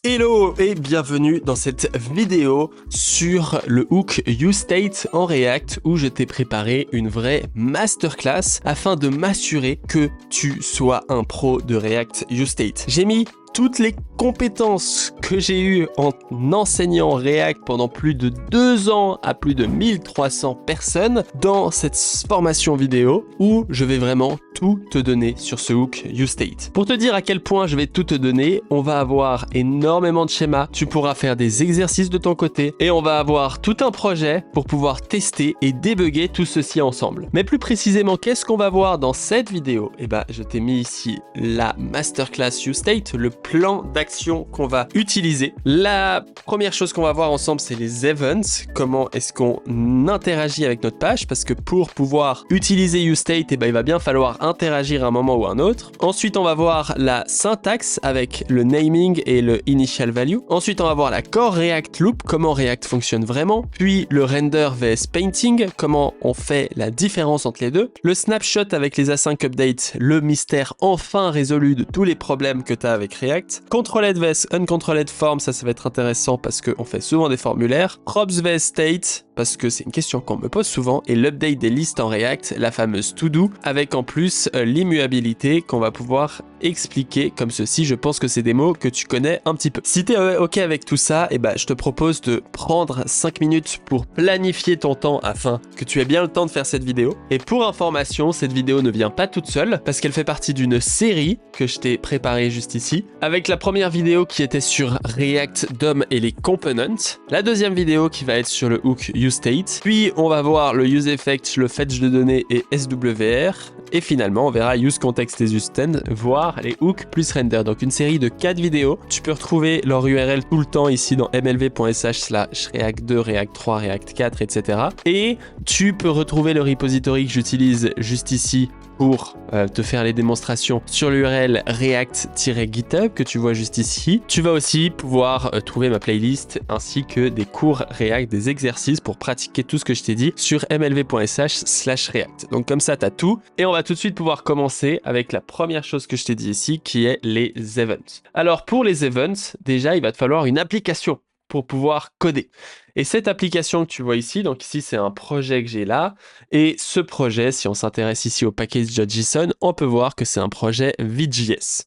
Hello et bienvenue dans cette vidéo sur le hook useState en React où je t'ai préparé une vraie masterclass afin de m'assurer que tu sois un pro de React useState. J'ai mis toutes les compétences que j'ai eues en enseignant React pendant plus de 2 ans à plus de 1300 personnes dans cette formation vidéo où je vais vraiment tout te donner sur ce hook useState. Pour te dire à quel point je vais tout te donner, on va avoir énormément de schémas, tu pourras faire des exercices de ton côté et on va avoir tout un projet pour pouvoir tester et débugger tout ceci ensemble. Mais plus précisément, qu'est-ce qu'on va voir dans cette vidéo? Je t'ai mis ici la masterclass useState, le plan d'action qu'on va utiliser. La première chose qu'on va voir ensemble, c'est les events. Comment est-ce qu'on interagit avec notre page? Parce que pour pouvoir utiliser useState, il va bien falloir interagir à un moment ou à un autre. Ensuite, on va voir la syntaxe avec le naming et le initial value. Ensuite, on va voir la core React loop, comment React fonctionne vraiment. Puis le render vs painting, comment on fait la différence entre les deux. Le snapshot avec les async updates, le mystère enfin résolu de tous les problèmes que tu as avec React. Controlled vs uncontrolled form, ça va être intéressant parce qu'on fait souvent des formulaires. Props vs state, parce que c'est une question qu'on me pose souvent. Et l'update des listes en React, la fameuse to-do, avec en plus l'immuabilité qu'on va pouvoir expliquer comme ceci. Je pense que c'est des mots que tu connais un petit peu. Si tu es OK avec tout ça, je te propose de prendre 5 minutes pour planifier ton temps afin que tu aies bien le temps de faire cette vidéo. Et pour information, cette vidéo ne vient pas toute seule parce qu'elle fait partie d'une série que je t'ai préparée juste ici, avec la première vidéo qui était sur React DOM et les components, la deuxième vidéo qui va être sur le hook useState, puis on va voir le useEffect, le fetch de données et SWR, et finalement on verra useContext et useTend, voire les hooks plus render. Donc une série de 4 vidéos. Tu peux retrouver leur URL tout le temps ici dans mlv.sh/react2, react3, react4, etc. Et tu peux retrouver le repository que j'utilise juste ici pour te faire les démonstrations sur l'URL react-github que tu vois juste ici. Tu vas aussi pouvoir trouver ma playlist ainsi que des cours React, des exercices pour pratiquer tout ce que je t'ai dit sur mlv.sh/react. Donc comme ça, tu as tout. Et on va tout de suite pouvoir commencer avec la première chose que je t'ai dit ici qui est les events. Alors pour les events, déjà, il va te falloir une application pour pouvoir coder. Et cette application que tu vois ici, donc ici c'est un projet que j'ai là, et ce projet, si on s'intéresse ici au package.json, on peut voir que c'est un projet Vue.js.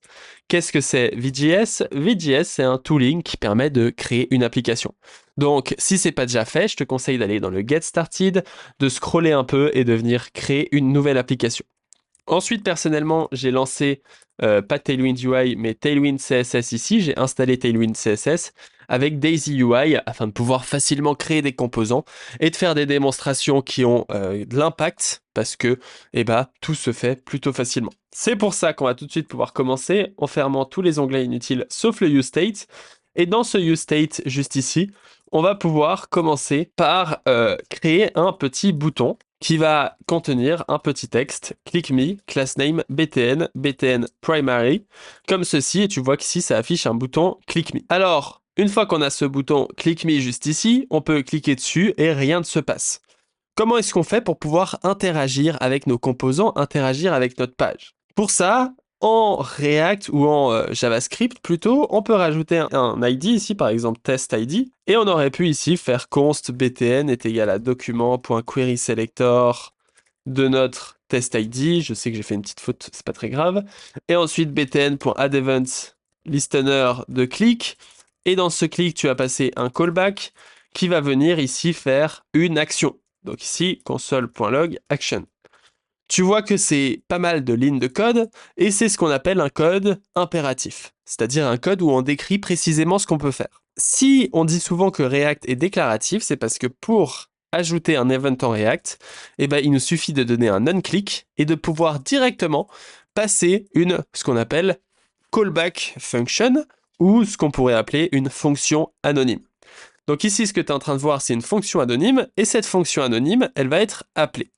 Qu'est-ce que c'est Vue.js? Vue.js, c'est un tooling qui permet de créer une application. Donc si c'est pas déjà fait, je te conseille d'aller dans le Get Started, de scroller un peu et de venir créer une nouvelle application. Ensuite, personnellement, j'ai lancé pas Tailwind UI, mais Tailwind CSS ici. J'ai installé Tailwind CSS avec Daisy UI afin de pouvoir facilement créer des composants et de faire des démonstrations qui ont de l'impact parce que tout se fait plutôt facilement. C'est pour ça qu'on va tout de suite pouvoir commencer en fermant tous les onglets inutiles sauf le useState. Et dans ce useState, juste ici, on va pouvoir commencer par créer un petit bouton qui va contenir un petit texte, click me, class name, btn, btn primary, comme ceci, et tu vois qu'ici ça affiche un bouton click me. Alors, une fois qu'on a ce bouton click me juste ici, on peut cliquer dessus et rien ne se passe. Comment est-ce qu'on fait pour pouvoir interagir avec nos composants, interagir avec notre page? Pour ça, en React ou en JavaScript plutôt, on peut rajouter un ID ici, par exemple test ID, et on aurait pu ici faire const btn est égal à document.querySelector de notre test ID. Je sais que j'ai fait une petite faute, c'est pas très grave. Et ensuite btn.addEvent listener de click, et dans ce click, tu vas passer un callback qui va venir ici faire une action. Donc ici, console.log action. Tu vois que c'est pas mal de lignes de code, et c'est ce qu'on appelle un code impératif, c'est-à-dire un code où on décrit précisément ce qu'on peut faire. Si on dit souvent que React est déclaratif, c'est parce que pour ajouter un event en React, il nous suffit de donner un on-click et de pouvoir directement passer ce qu'on appelle callback function, ou ce qu'on pourrait appeler une fonction anonyme. Donc ici, ce que tu es en train de voir, c'est une fonction anonyme, et cette fonction anonyme, elle va être appelée.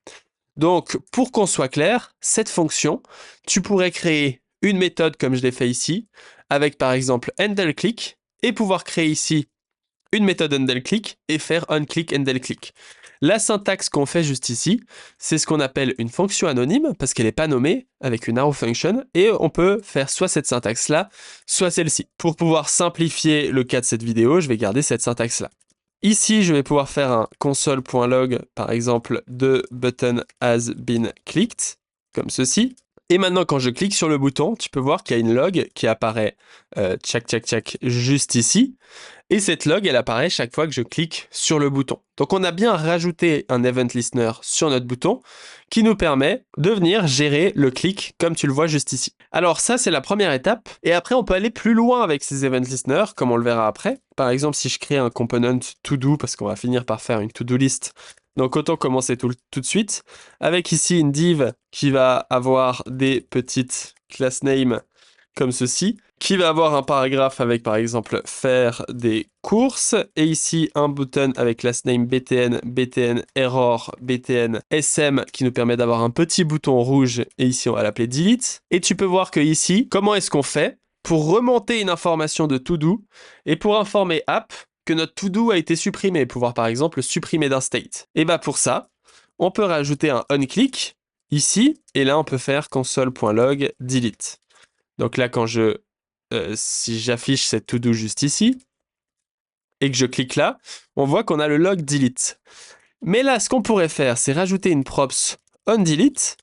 Donc, pour qu'on soit clair, cette fonction, tu pourrais créer une méthode comme je l'ai fait ici, avec par exemple handleClick, et pouvoir créer ici une méthode handleClick et faire onClick handleClick. La syntaxe qu'on fait juste ici, c'est ce qu'on appelle une fonction anonyme, parce qu'elle n'est pas nommée, avec une arrow function, et on peut faire soit cette syntaxe-là, soit celle-ci. Pour pouvoir simplifier le cas de cette vidéo, je vais garder cette syntaxe-là. Ici, je vais pouvoir faire un console.log, par exemple, de button has been clicked, comme ceci. Et maintenant, quand je clique sur le bouton, tu peux voir qu'il y a une log qui apparaît tchac juste ici. Et cette log, elle apparaît chaque fois que je clique sur le bouton. Donc on a bien rajouté un event listener sur notre bouton qui nous permet de venir gérer le clic comme tu le vois juste ici. Alors ça, c'est la première étape. Et après, on peut aller plus loin avec ces event listeners, comme on le verra après. Par exemple, si je crée un component to-do, parce qu'on va finir par faire une to-do list, donc autant commencer tout de suite, avec ici une div qui va avoir des petites class names comme ceci, qui va avoir un paragraphe avec par exemple faire des courses, et ici un button avec class name btn, btn error, btn sm qui nous permet d'avoir un petit bouton rouge, et ici on va l'appeler delete. Et tu peux voir que ici, comment est-ce qu'on fait pour remonter une information de to-do et pour informer app que notre to-do a été supprimé, pouvoir par exemple supprimer d'un state. Et bah pour ça, on peut rajouter un onClick ici, et là on peut faire console.log delete. Donc là, si j'affiche cette to-do juste ici, et que je clique là, on voit qu'on a le log delete. Mais là, ce qu'on pourrait faire, c'est rajouter une props onDelete,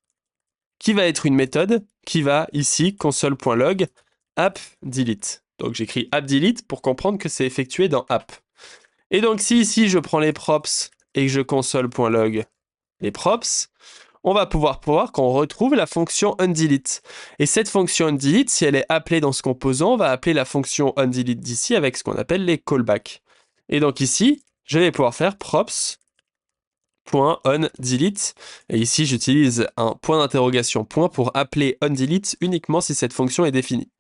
qui va être une méthode qui va ici, console.log appDelete. Donc j'écris appDelete pour comprendre que c'est effectué dans app. Et donc si ici, je prends les props et que je console.log les props, on va pouvoir voir qu'on retrouve la fonction onDelete. Et cette fonction onDelete, si elle est appelée dans ce composant, on va appeler la fonction onDelete d'ici avec ce qu'on appelle les callbacks. Et donc ici, je vais pouvoir faire props.onDelete. Et ici, j'utilise un point d'interrogation point pour appeler onDelete uniquement si cette fonction est définie.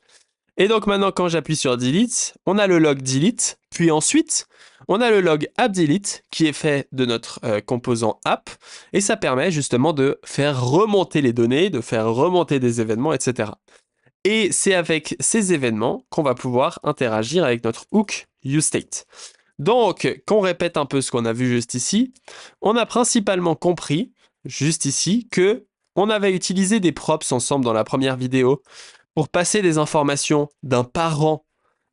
Et donc maintenant, quand j'appuie sur delete, on a le log delete, puis ensuite, on a le log appDelete qui est fait de notre composant app, et ça permet justement de faire remonter les données, de faire remonter des événements, etc. Et c'est avec ces événements qu'on va pouvoir interagir avec notre hook useState. Donc, qu'on répète un peu ce qu'on a vu juste ici, on a principalement compris, juste ici, que on avait utilisé des props ensemble dans la première vidéo, pour passer des informations d'un parent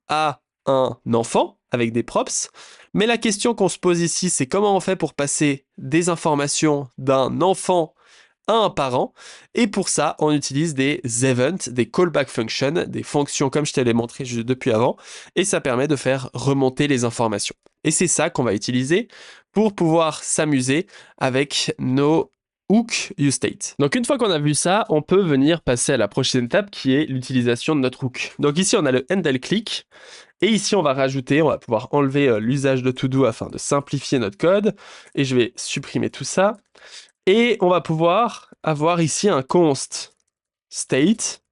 à un enfant avec des props. Mais la question qu'on se pose ici, c'est comment on fait pour passer des informations d'un enfant à un parent. Et pour ça, on utilise des events, des callback functions, des fonctions comme je te l'ai montré depuis avant. Et ça permet de faire remonter les informations. Et c'est ça qu'on va utiliser pour pouvoir s'amuser avec nos hook useState. Donc une fois qu'on a vu ça, on peut venir passer à la prochaine étape qui est l'utilisation de notre hook. Donc ici on a le handleClick, et ici on va pouvoir enlever l'usage de to-do afin de simplifier notre code, et je vais supprimer tout ça, et on va pouvoir avoir ici un const state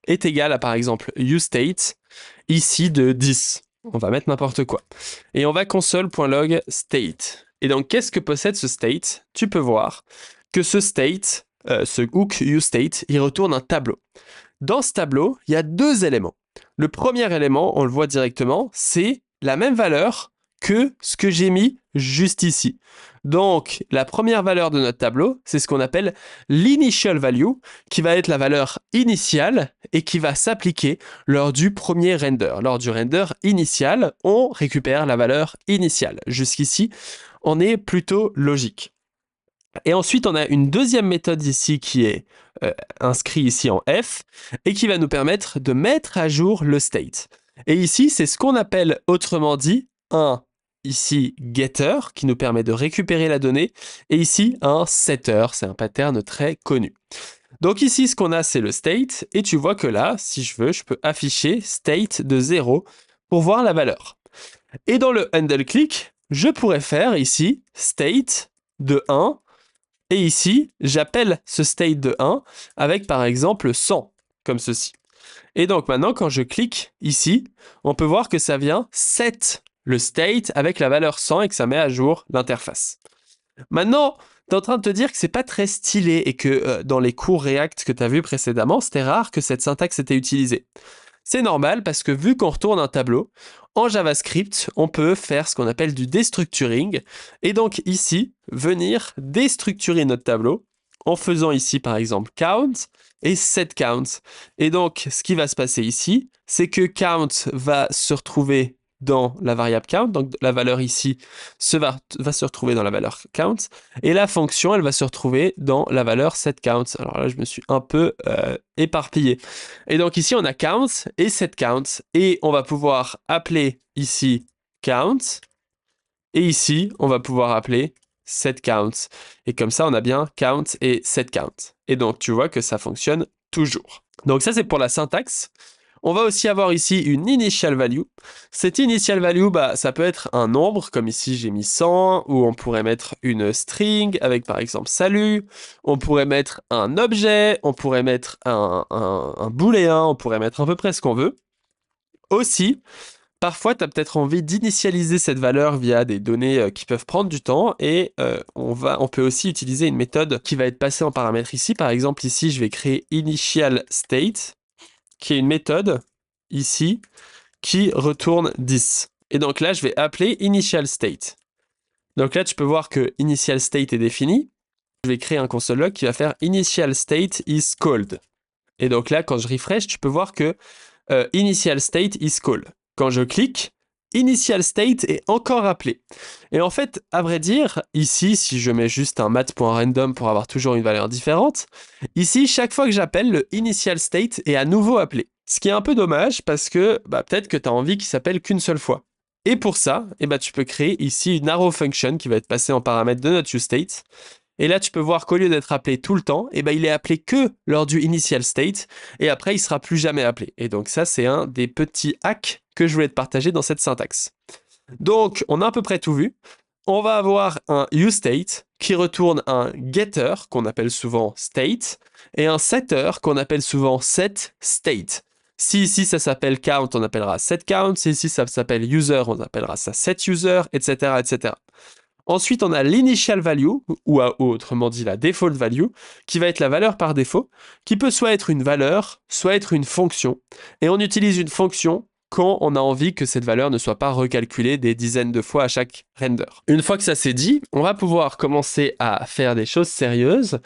est égal à par exemple useState, ici de 10. On va mettre n'importe quoi. Et on va console.log state. Et donc qu'est-ce que possède ce state? Tu peux voir que ce state, ce hook useState, il retourne un tableau. Dans ce tableau, il y a deux éléments. Le premier élément, on le voit directement, c'est la même valeur que ce que j'ai mis juste ici. Donc, la première valeur de notre tableau, c'est ce qu'on appelle l'initial value, qui va être la valeur initiale et qui va s'appliquer lors du premier render. Lors du render initial, on récupère la valeur initiale. Jusqu'ici, on est plutôt logique. Et ensuite, on a une deuxième méthode ici qui est inscrite ici en F et qui va nous permettre de mettre à jour le state. Et ici, c'est ce qu'on appelle autrement dit un ici getter qui nous permet de récupérer la donnée et ici un setter, c'est un pattern très connu. Donc ici, ce qu'on a, c'est le state et tu vois que là, si je veux, je peux afficher state de 0 pour voir la valeur. Et dans le handleClick, je pourrais faire ici state de 1. Et ici, j'appelle ce state de 1 avec par exemple 100, comme ceci. Et donc maintenant, quand je clique ici, on peut voir que ça vient set le state avec la valeur 100 et que ça met à jour l'interface. Maintenant, tu es en train de te dire que c'est pas très stylé et que dans les cours React que tu as vus précédemment, c'était rare que cette syntaxe était utilisée. C'est normal parce que vu qu'on retourne un tableau, En JavaScript, on peut faire ce qu'on appelle du destructuring, et donc ici, venir déstructurer notre tableau en faisant ici par exemple count et setCount. Et donc, ce qui va se passer ici, c'est que count va se retrouver dans la variable count, donc la valeur ici va se retrouver dans la valeur count, et la fonction, elle va se retrouver dans la valeur setCount. Alors là, je me suis un peu éparpillé. Et donc ici, on a count et setCount, et on va pouvoir appeler ici count, et ici, on va pouvoir appeler setCount. Et comme ça, on a bien count et setCount. Et donc, tu vois que ça fonctionne toujours. Donc ça, c'est pour la syntaxe. On va aussi avoir ici une initial value. Cette initial value, ça peut être un nombre, comme ici j'ai mis 100, ou on pourrait mettre une string avec par exemple salut, on pourrait mettre un objet, on pourrait mettre un booléen, on pourrait mettre à peu près ce qu'on veut. Aussi, parfois, tu as peut-être envie d'initialiser cette valeur via des données qui peuvent prendre du temps et on peut aussi utiliser une méthode qui va être passée en paramètre ici. Par exemple, ici, je vais créer initial state, qui est une méthode ici qui retourne 10. Et donc là, je vais appeler initial state. Donc là, tu peux voir que initial state est défini. Je vais créer un console log qui va faire initial state is called. Et donc là, quand je refresh, tu peux voir que initial state is called. Quand je clique, initial state est encore appelé. Et en fait, à vrai dire, ici, si je mets juste un mat.random pour avoir toujours une valeur différente, ici, chaque fois que j'appelle, le initial state est à nouveau appelé. Ce qui est un peu dommage parce que peut-être que tu as envie qu'il s'appelle qu'une seule fois. Et pour ça, tu peux créer ici une arrow function qui va être passée en paramètre de notre useState. Et là, tu peux voir qu'au lieu d'être appelé tout le temps, il est appelé que lors du initial state, et après, il sera plus jamais appelé. Et donc ça, c'est un des petits hacks que je voulais te partager dans cette syntaxe. Donc, on a à peu près tout vu. On va avoir un useState qui retourne un getter, qu'on appelle souvent state, et un setter, qu'on appelle souvent setState. Si ici, ça s'appelle count, on appellera setCount. Si ici, ça s'appelle user, on appellera ça setUser, etc., etc. Ensuite, on a l'initial value, ou autrement dit la default value, qui va être la valeur par défaut, qui peut soit être une valeur, soit être une fonction. Et on utilise une fonction quand on a envie que cette valeur ne soit pas recalculée des dizaines de fois à chaque render. Une fois que ça c'est dit, on va pouvoir commencer à faire des choses sérieuses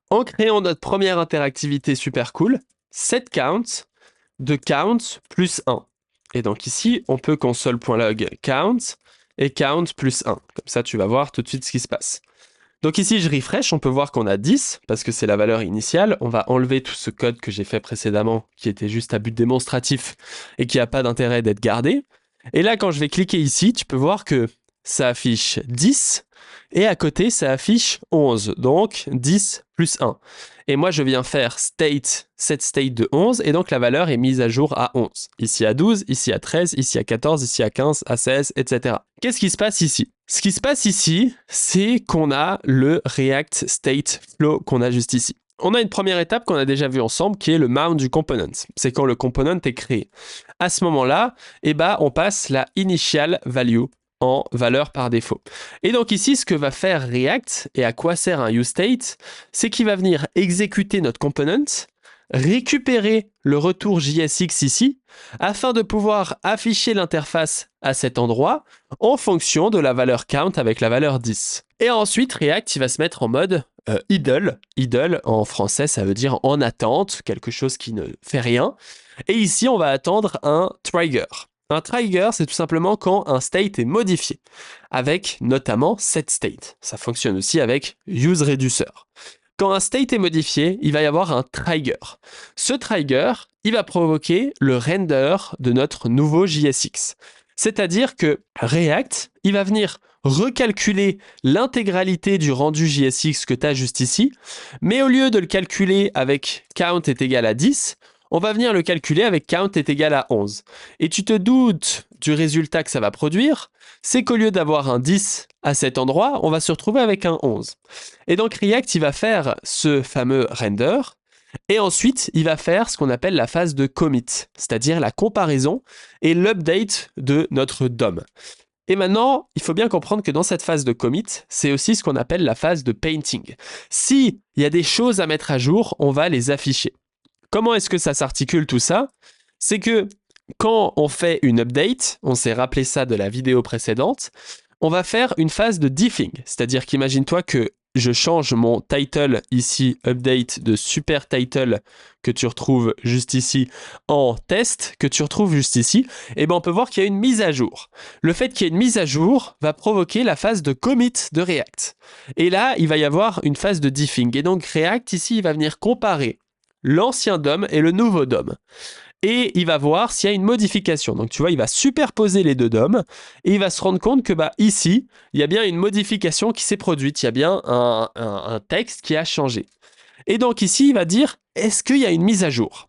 en créant notre première interactivité super cool, setCount, de count plus 1. Et donc ici, on peut console.log count, et count plus 1. Comme ça, tu vas voir tout de suite ce qui se passe. Donc ici, je refresh, on peut voir qu'on a 10, parce que c'est la valeur initiale. On va enlever tout ce code que j'ai fait précédemment, qui était juste à but démonstratif, et qui n'a pas d'intérêt d'être gardé. Et là, quand je vais cliquer ici, tu peux voir que ça affiche 10, et à côté, ça affiche 11, donc 10 plus 1. Et moi, je viens faire set state de 11, et donc la valeur est mise à jour à 11. Ici à 12, ici à 13, ici à 14, ici à 15, à 16, etc. Qu'est-ce qui se passe ici? Ce qui se passe ici, c'est qu'on a le React State Flow qu'on a juste ici. On a une première étape qu'on a déjà vue ensemble, qui est le mount du component. C'est quand le component est créé. À ce moment-là, on passe la initial value en valeur par défaut. Et donc ici, ce que va faire React, et à quoi sert un useState, c'est qu'il va venir exécuter notre component, récupérer le retour JSX ici, afin de pouvoir afficher l'interface à cet endroit en fonction de la valeur count avec la valeur 10. Et ensuite, React, il va se mettre en mode idle. Idle, en français, ça veut dire en attente, quelque chose qui ne fait rien. Et ici, on va attendre un trigger. Un trigger, c'est tout simplement quand un state est modifié, avec notamment setState. Ça fonctionne aussi avec useReducer. Quand un state est modifié, il va y avoir un trigger. Ce trigger, il va provoquer le render de notre nouveau JSX. C'est-à-dire que React, il va venir recalculer l'intégralité du rendu JSX que tu as juste ici, mais au lieu de le calculer avec count est égal à 10, on va venir le calculer avec count est égal à 11. Et tu te doutes du résultat que ça va produire, c'est qu'au lieu d'avoir un 10 à cet endroit, on va se retrouver avec un 11. Et donc React, il va faire ce fameux render, et ensuite, il va faire ce qu'on appelle la phase de commit, c'est-à-dire la comparaison et l'update de notre DOM. Et maintenant, il faut bien comprendre que dans cette phase de commit, c'est aussi ce qu'on appelle la phase de painting. S'il y a des choses à mettre à jour, on va les afficher. Comment est-ce que ça s'articule tout ça? C'est que quand on fait une update, on s'est rappelé ça de la vidéo précédente, on va faire une phase de diffing. C'est-à-dire qu'imagine-toi que je change mon title ici, update de super title que tu retrouves juste ici, en test que tu retrouves juste ici, et ben on peut voir qu'il y a une mise à jour. Le fait qu'il y ait une mise à jour va provoquer la phase de commit de React. Et là, il va y avoir une phase de diffing. Et donc React ici, il va venir comparer l'ancien DOM et le nouveau DOM. Et il va voir s'il y a une modification. Donc tu vois, il va superposer les deux DOM et il va se rendre compte que ici, il y a bien une modification qui s'est produite. Il y a bien un texte qui a changé. Et donc ici, il va dire, est-ce qu'il y a une mise à jour?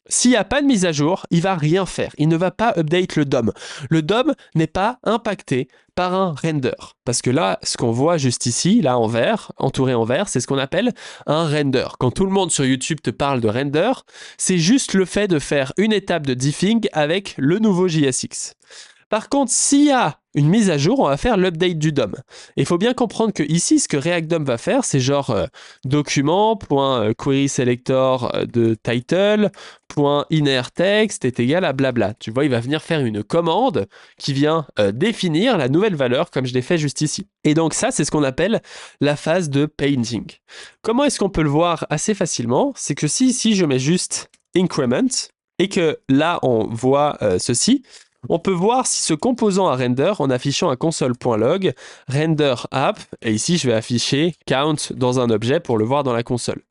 S'il n'y a pas de mise à jour, il va rien faire. Il ne va pas update le DOM. Le DOM n'est pas impacté par un render. Parce que là, ce qu'on voit juste ici, là en vert, entouré en vert, c'est ce qu'on appelle un render. Quand tout le monde sur YouTube te parle de render, c'est juste le fait de faire une étape de diffing avec le nouveau JSX. Par contre, s'il y a une mise à jour, on va faire l'update du DOM. Et il faut bien comprendre que ici, ce que React DOM va faire, c'est genre document.query selector de title, .inner text est égal à blabla. Tu vois, il va venir faire une commande qui vient définir la nouvelle valeur comme je l'ai fait juste ici. Et donc ça, c'est ce qu'on appelle la phase de painting. Comment est-ce qu'on peut le voir assez facilement? C'est que si ici, je mets juste increment et que là, on voit ceci, on peut voir si ce composant a render en affichant un console.log render app, et ici je vais afficher count dans un objet pour le voir dans la console.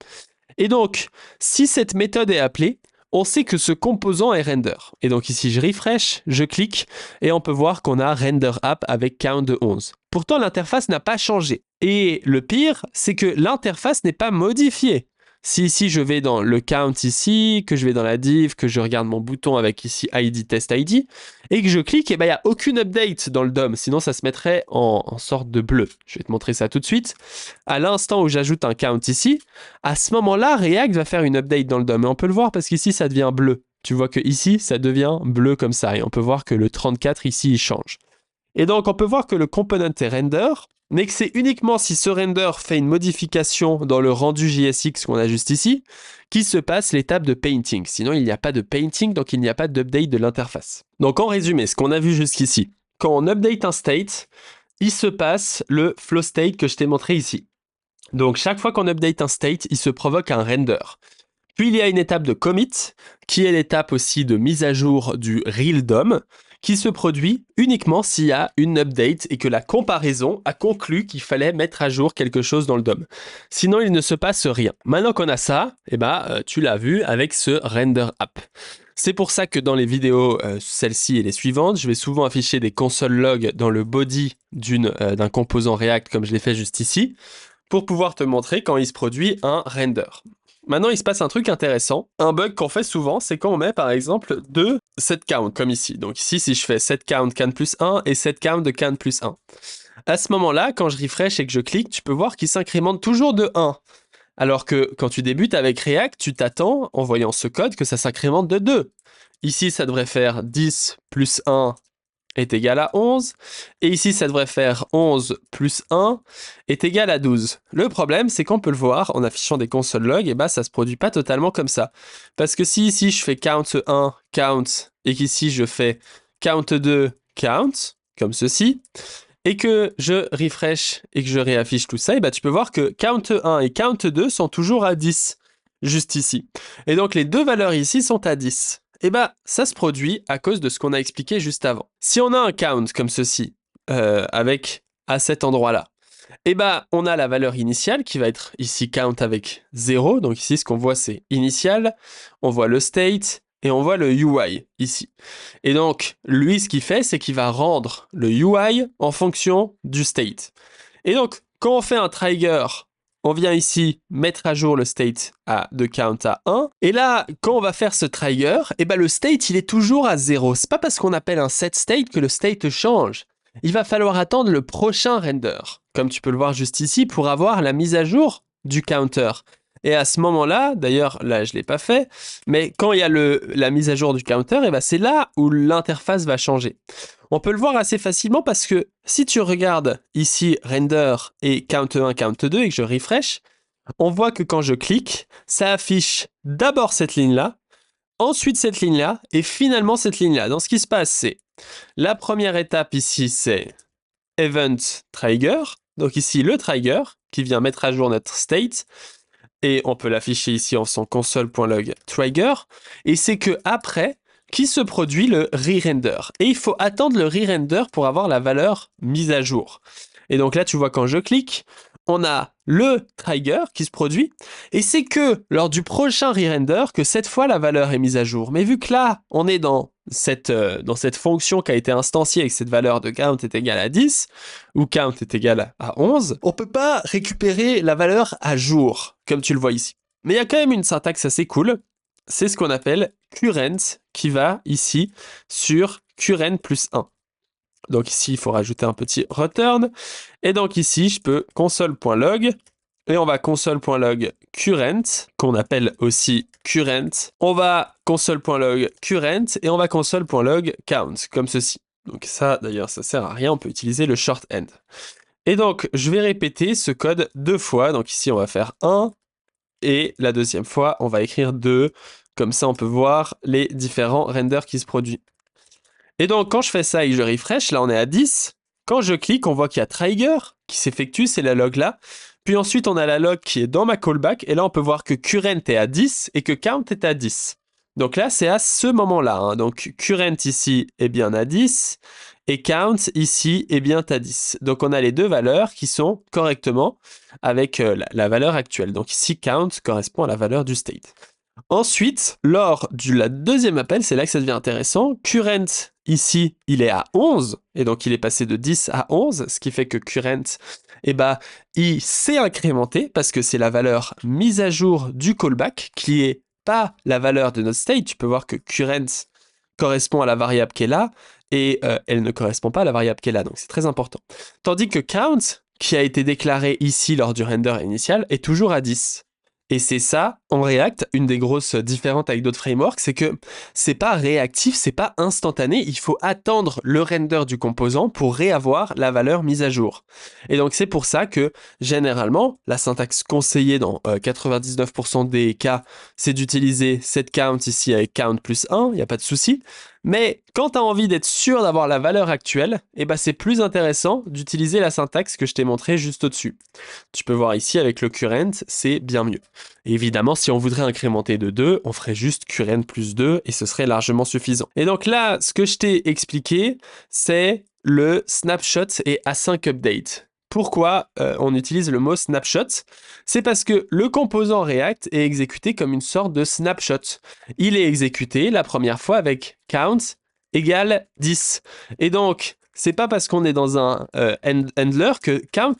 Et donc, si cette méthode est appelée, on sait que ce composant est render. Et donc ici je refresh, je clique, et on peut voir qu'on a render app avec count de 11. Pourtant l'interface n'a pas changé. Et le pire, c'est que l'interface n'est pas modifiée. Si ici je vais dans le count ici, que je vais dans la div, que je regarde mon bouton avec ici ID test ID, et que je clique, et il n'y a aucune update dans le DOM, sinon ça se mettrait en sorte de bleu. Je vais te montrer ça tout de suite. À l'instant où j'ajoute un count ici, à ce moment-là, React va faire une update dans le DOM. Et on peut le voir parce qu'ici ça devient bleu. Tu vois que ici ça devient bleu comme ça, et on peut voir que le 34 ici il change. Et donc on peut voir que le component est render, mais que c'est uniquement si ce render fait une modification dans le rendu JSX qu'on a juste ici, qu'il se passe l'étape de painting. Sinon, il n'y a pas de painting, donc il n'y a pas d'update de l'interface. Donc en résumé, ce qu'on a vu jusqu'ici, quand on update un state, il se passe le flow state que je t'ai montré ici. Donc chaque fois qu'on update un state, il se provoque un render. Puis il y a une étape de commit, qui est l'étape aussi de mise à jour du real DOM, qui se produit uniquement s'il y a une update et que la comparaison a conclu qu'il fallait mettre à jour quelque chose dans le DOM. Sinon, il ne se passe rien. Maintenant qu'on a ça, tu l'as vu avec ce render app. C'est pour ça que dans les vidéos, celle-ci et les suivantes, je vais souvent afficher des console logs dans le body d'un composant React comme je l'ai fait juste ici, pour pouvoir te montrer quand il se produit un render. Maintenant, il se passe un truc intéressant. Un bug qu'on fait souvent, c'est quand on met par exemple deux set count, comme ici. Donc ici, si je fais set count can plus 1 et set count de can plus 1. À ce moment-là, quand je refresh et que je clique, tu peux voir qu'il s'incrémente toujours de 1. Alors que quand tu débutes avec React, tu t'attends, en voyant ce code, que ça s'incrémente de 2. Ici, ça devrait faire 10 plus 1 est égal à 11, et ici ça devrait faire 11 plus 1 est égal à 12. Le problème, c'est qu'on peut le voir en affichant des console logs, et ça se produit pas totalement comme ça. Parce que si ici je fais count 1, count, et qu'ici je fais count 2, count, comme ceci, et que je refresh et que je réaffiche tout ça, tu peux voir que count 1 et count 2 sont toujours à 10, juste ici. Et donc les deux valeurs ici sont à 10. Ça se produit à cause de ce qu'on a expliqué juste avant. Si on a un count comme ceci, avec à cet endroit-là, on a la valeur initiale qui va être ici count avec 0. Donc ici, ce qu'on voit, c'est initial. On voit le state et on voit le UI ici. Et donc, lui, ce qu'il fait, c'est qu'il va rendre le UI en fonction du state. Et donc, quand on fait un trigger, on vient ici mettre à jour le state de count à 1. Et là, quand on va faire ce trigger, le state, il est toujours à 0. C'est pas parce qu'on appelle un set state que le state change. Il va falloir attendre le prochain render, comme tu peux le voir juste ici, pour avoir la mise à jour du counter. Et à ce moment-là, d'ailleurs, là, je ne l'ai pas fait, mais quand il y a la mise à jour du counter, c'est là où l'interface va changer. On peut le voir assez facilement parce que si tu regardes ici render et count 1, count 2 et que je refresh, on voit que quand je clique, ça affiche d'abord cette ligne-là. ensuite cette ligne-là, et finalement cette ligne-là. Donc ce qui se passe, c'est la première étape ici, c'est event trigger. Donc ici, le trigger qui vient mettre à jour notre state. Et on peut l'afficher ici en faisant console.log trigger. Et c'est que après, qui se produit le re-render. Et il faut attendre le re-render pour avoir la valeur mise à jour. Et donc là, tu vois, quand je clique, on a le trigger qui se produit, et c'est que lors du prochain re-render que cette fois la valeur est mise à jour. Mais vu que là, on est dans cette fonction qui a été instanciée avec cette valeur de count est égal à 10, ou count est égal à 11, on peut pas récupérer la valeur à jour, comme tu le vois ici. Mais il y a quand même une syntaxe assez cool, c'est ce qu'on appelle current, qui va ici sur current plus 1. Donc ici, il faut rajouter un petit return. Et donc ici, je peux console.log. Et on va console.log current, qu'on appelle aussi current. On va console.log current et on va console.log count, comme ceci. Donc ça, d'ailleurs, ça sert à rien. On peut utiliser le shorthand. Et donc, je vais répéter ce code 2 fois. Donc ici, on va faire 1. Et la deuxième fois, on va écrire 2. Comme ça, on peut voir les différents renders qui se produisent. Et donc, quand je fais ça et que je refresh, là, on est à 10. Quand je clique, on voit qu'il y a trigger qui s'effectue, c'est la log là. Puis ensuite, on a la log qui est dans ma callback. Et là, on peut voir que current est à 10 et que count est à 10. Donc là, c'est à ce moment-là. Hein. Donc, current ici est bien à 10 et count ici est bien à 10. Donc, on a les deux valeurs qui sont correctement avec la valeur actuelle. Donc ici, count correspond à la valeur du state. Ensuite, lors du deuxième appel, c'est là que ça devient intéressant. Current, ici, il est à 11, et donc il est passé de 10 à 11, ce qui fait que current, il s'est incrémenté, parce que c'est la valeur mise à jour du callback, qui est pas la valeur de notre state. Tu peux voir que current correspond à la variable qui est là, et elle ne correspond pas à la variable qui est là, donc c'est très important. Tandis que count, qui a été déclaré ici lors du render initial, est toujours à 10. Et c'est ça, en React, une des grosses différences avec d'autres frameworks, c'est que c'est pas réactif, c'est pas instantané, il faut attendre le render du composant pour réavoir la valeur mise à jour. Et donc c'est pour ça que, généralement, la syntaxe conseillée dans 99% des cas, c'est d'utiliser cette count ici avec count plus 1, il n'y a pas de souci. Mais quand tu as envie d'être sûr d'avoir la valeur actuelle, c'est plus intéressant d'utiliser la syntaxe que je t'ai montrée juste au-dessus. Tu peux voir ici avec le current, c'est bien mieux. Et évidemment, si on voudrait incrémenter de 2, on ferait juste current plus 2 et ce serait largement suffisant. Et donc là, ce que je t'ai expliqué, c'est le snapshot et async update. Pourquoi on utilise le mot snapshot? C'est parce que le composant React est exécuté comme une sorte de snapshot. Il est exécuté la première fois avec count égale 10. Et donc, c'est pas parce qu'on est dans un handler que count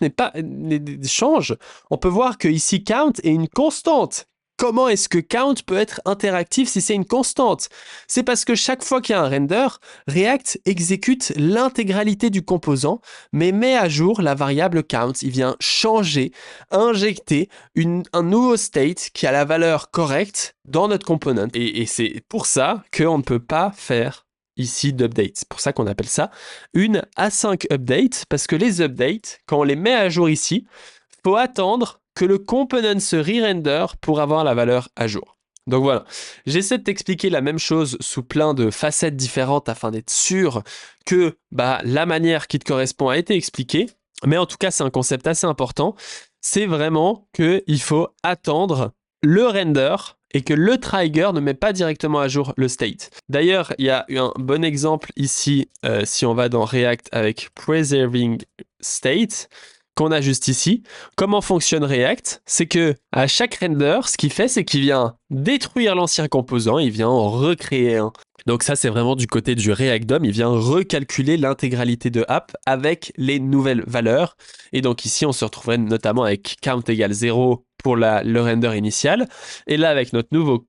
change. On peut voir que ici count est une constante. Comment est-ce que count peut être interactif si c'est une constante? C'est parce que chaque fois qu'il y a un render, React exécute l'intégralité du composant, mais met à jour la variable count. Il vient changer, injecter un nouveau state qui a la valeur correcte dans notre component. Et c'est pour ça qu'on ne peut pas faire ici d'update. C'est pour ça qu'on appelle ça une async update, parce que les updates, quand on les met à jour ici, il faut attendre que le component se re-render pour avoir la valeur à jour. Donc voilà, j'essaie de t'expliquer la même chose sous plein de facettes différentes afin d'être sûr que la manière qui te correspond a été expliquée. Mais en tout cas, c'est un concept assez important. C'est vraiment qu'il faut attendre le render et que le trigger ne met pas directement à jour le state. D'ailleurs, il y a un bon exemple ici, si on va dans React avec Preserving State, qu'on a juste ici. Comment fonctionne React? C'est que à chaque render, ce qu'il fait, c'est qu'il vient détruire l'ancien composant, il vient en recréer un. Donc ça, c'est vraiment du côté du React DOM, il vient recalculer l'intégralité de app avec les nouvelles valeurs. Et donc ici, on se retrouverait notamment avec count égale 0 pour le render initial. Et là, avec notre nouveau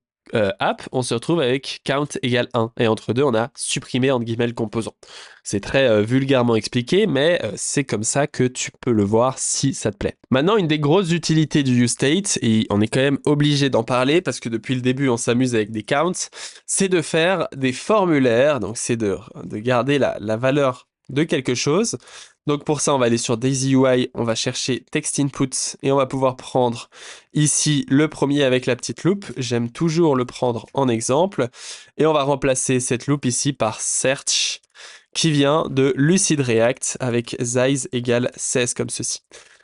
app, on se retrouve avec count égale 1. Et entre deux, on a supprimé entre guillemets le composant. C'est très vulgairement expliqué, mais c'est comme ça que tu peux le voir si ça te plaît. Maintenant, une des grosses utilités du useState, et on est quand même obligé d'en parler parce que depuis le début, on s'amuse avec des counts, c'est de faire des formulaires. Donc, c'est de garder la valeur de quelque chose. Donc pour ça, on va aller sur Daisy UI, on va chercher Text Input et on va pouvoir prendre ici le premier avec la petite loupe. J'aime toujours le prendre en exemple. Et on va remplacer cette loupe ici par Search qui vient de Lucid React avec size égale 16 comme ceci.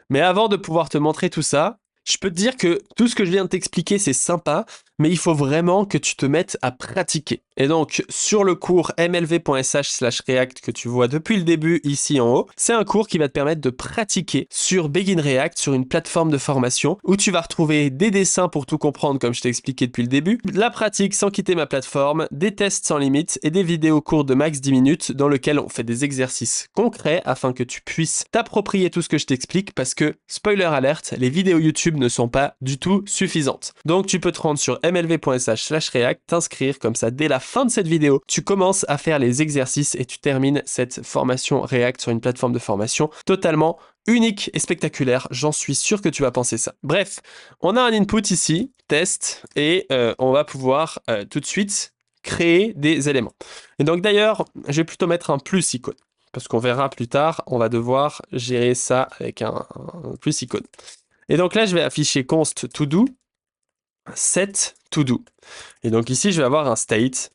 Mais avant de pouvoir te montrer tout ça, je peux te dire que tout ce que je viens de t'expliquer, c'est sympa, mais il faut vraiment que tu te mettes à pratiquer. Et donc, sur le cours mlv.sh/react que tu vois depuis le début ici en haut, c'est un cours qui va te permettre de pratiquer sur Begin React, sur une plateforme de formation, où tu vas retrouver des dessins pour tout comprendre, comme je t'ai expliqué depuis le début, de la pratique sans quitter ma plateforme, des tests sans limite et des vidéos courtes de max 10 minutes dans lesquelles on fait des exercices concrets afin que tu puisses t'approprier tout ce que je t'explique parce que, spoiler alert, les vidéos YouTube ne sont pas du tout suffisantes. Donc tu peux te rendre sur mlv.sh/react, t'inscrire comme ça dès la fin de cette vidéo, tu commences à faire les exercices et tu termines cette formation React sur une plateforme de formation totalement unique et spectaculaire. J'en suis sûr que tu vas penser ça. Bref, on a un input ici, test, et on va pouvoir tout de suite créer des éléments. Et donc d'ailleurs, je vais plutôt mettre un plus icône, parce qu'on verra plus tard, on va devoir gérer ça avec un plus icône. Et donc là, je vais afficher const to do, set to do. Et donc ici, je vais avoir un state,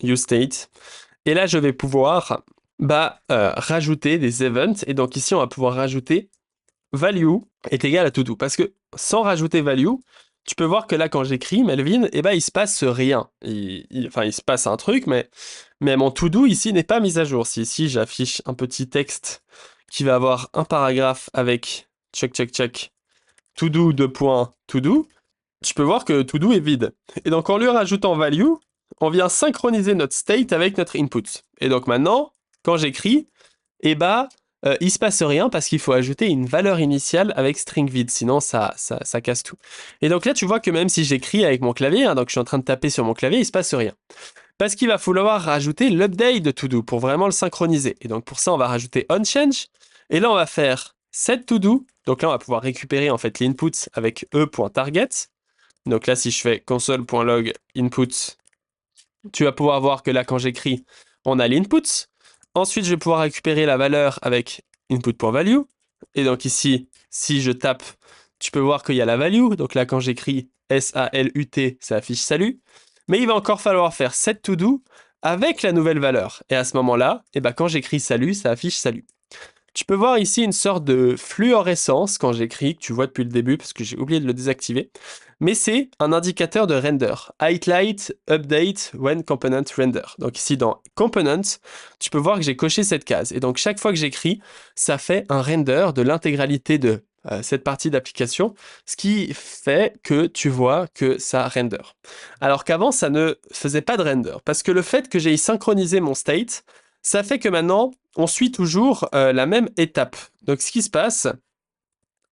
useState, et là, je vais pouvoir rajouter des events, et donc ici, on va pouvoir rajouter value est égal à to do, parce que sans rajouter value, tu peux voir que là, quand j'écris Melvin, il se passe rien. Il se passe un truc, mais mon to do ici n'est pas mis à jour. Si ici, j'affiche un petit texte qui va avoir un paragraphe avec check, to do, to do, tu peux voir que to do est vide. Et donc, en lui rajoutant value, on vient synchroniser notre state avec notre input. Et donc maintenant, quand j'écris, il se passe rien parce qu'il faut ajouter une valeur initiale avec string vide, sinon ça casse tout. Et donc là, tu vois que même si j'écris avec mon clavier, donc je suis en train de taper sur mon clavier, il se passe rien. Parce qu'il va falloir rajouter l'update de to-do pour vraiment le synchroniser. Et donc pour ça, on va rajouter onChange. Et là, on va faire set to-do. Donc là, on va pouvoir récupérer en fait l'input avec e.target. Donc là, si je fais console.log input, tu vas pouvoir voir que là, quand j'écris, on a l'input. Ensuite, je vais pouvoir récupérer la valeur avec input.value. Et donc ici, si je tape, tu peux voir qu'il y a la value. Donc là, quand j'écris SALUT, ça affiche salut. Mais il va encore falloir faire set to do avec la nouvelle valeur. Et à ce moment-là, quand j'écris salut, ça affiche salut. Tu peux voir ici une sorte de fluorescence quand j'écris, que tu vois depuis le début parce que j'ai oublié de le désactiver. Mais c'est un indicateur de render. Highlight, update, when component render. Donc ici dans component, tu peux voir que j'ai coché cette case. Et donc chaque fois que j'écris, ça fait un render de l'intégralité de cette partie d'application, ce qui fait que tu vois que ça render. Alors qu'avant, ça ne faisait pas de render. Parce que le fait que j'ai synchronisé mon state, ça fait que maintenant, on suit toujours la même étape. Donc, ce qui se passe,